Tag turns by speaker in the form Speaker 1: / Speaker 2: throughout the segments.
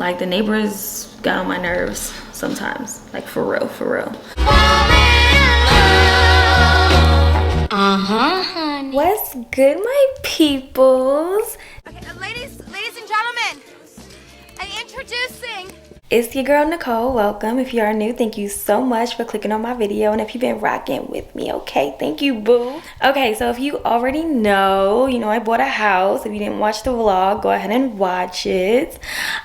Speaker 1: Like the neighbors got on my nerves sometimes, like for real, for real. Honey. What's good, my peoples?
Speaker 2: Okay, ladies and gentlemen, introducing.
Speaker 1: It's your girl Nicole. Welcome. If you are new, thank you so much for clicking on my video, and if you've been rocking with me, okay, thank you, boo. Okay, so if you already know, I bought a house. If you didn't watch the vlog, go ahead and watch it.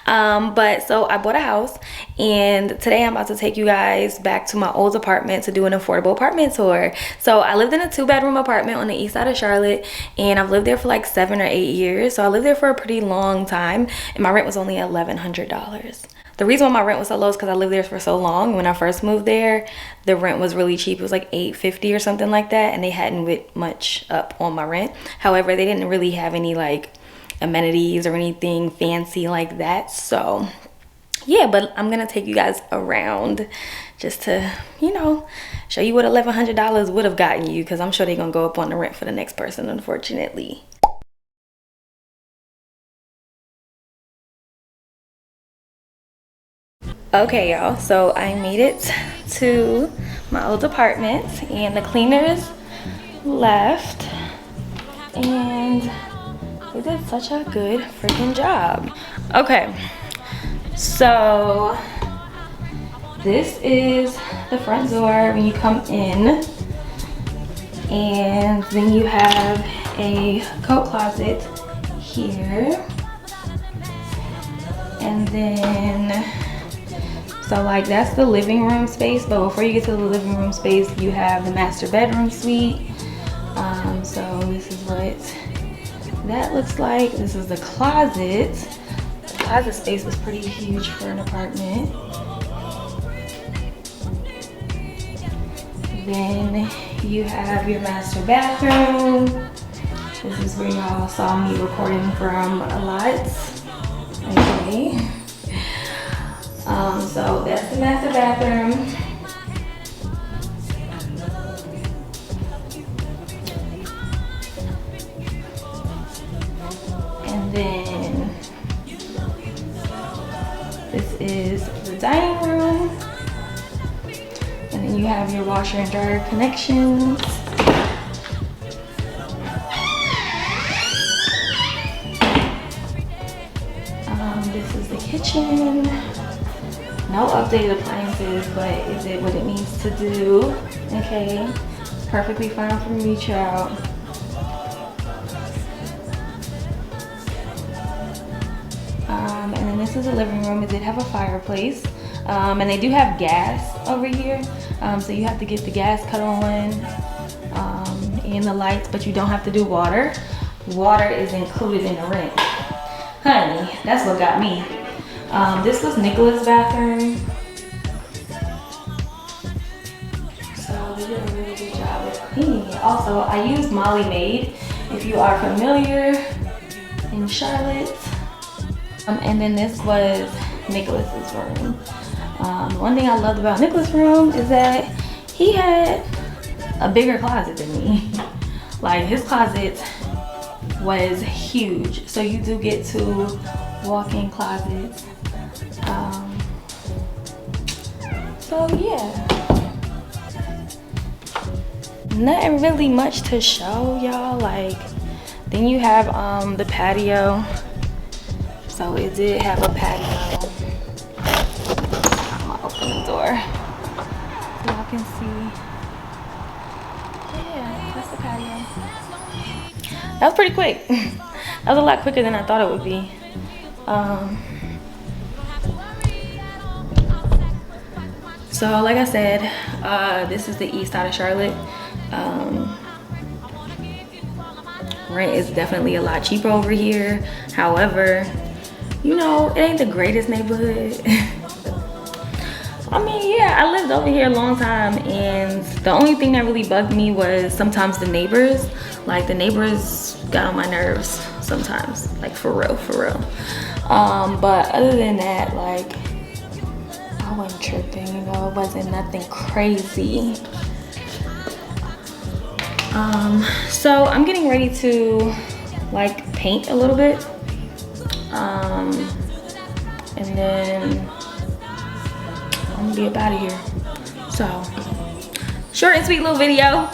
Speaker 1: But so I bought a house, and today I'm about to take you guys back to my old apartment to do an affordable apartment tour. So I lived in a 2-bedroom apartment on the east side of Charlotte, and I've lived there for like 7 or 8 years. So I lived there for a pretty long time, and my rent was only $1,100. The reason why my rent was so low is because I lived there for so long. When I first moved there, the rent was really cheap. It was like $8.50 or something like that, and they hadn't went much up on my rent. However, they didn't really have any like amenities or anything fancy like that. So yeah, but I'm gonna take you guys around just to, show you what $1,100 would have gotten you, because I'm sure they're gonna go up on the rent for the next person, unfortunately. Okay, y'all, so I made it to my old apartment, and the cleaners left, and they did such a good freaking job. Okay, so this is the front door when you come in, and then you have a coat closet here, and then so like that's the living room space, but before you get to the living room space, you have the master bedroom suite. So this is what that looks like. This is the closet. The closet space was pretty huge for an apartment. Then you have your master bathroom. This is where y'all saw me recording from a lot. Okay. So that's the master bathroom. And then this is the dining room. And then you have your washer and dryer connections. This is the kitchen. No updated appliances, but it did what it needs to do. Okay, perfectly fine for me, child. And then this is the living room. It did have a fireplace, and they do have gas over here. So you have to get the gas cut on, and the lights, but you don't have to do water. Water is included in the rent. Honey, that's what got me. This was Nicola's bathroom. So they did a really good job with cleaning it. Also, I used Molly Maid, if you are familiar in Charlotte. And then this was Nicholas's room. One thing I loved about Nicholas' room is that he had a bigger closet than me. Like his closet was huge. So you do get to walk-in closets. So yeah, nothing really much to show y'all. Like then you have the patio. So it did have a patio. I'm gonna open the door so y'all can see. Yeah, that's the patio. That was pretty quick. That was a lot quicker than I thought it would be. So like I said, this is the east side of Charlotte. Rent is definitely a lot cheaper over here. However, it ain't the greatest neighborhood. I mean, yeah, I lived over here a long time, and the only thing that really bugged me was sometimes the neighbors. Like the neighbors got on my nerves sometimes, like for real, for real. But other than that, like I wasn't tripping, it wasn't nothing crazy. So I'm getting ready to like paint a little bit. and then I'm gonna be up out of here. So, short and sweet little video.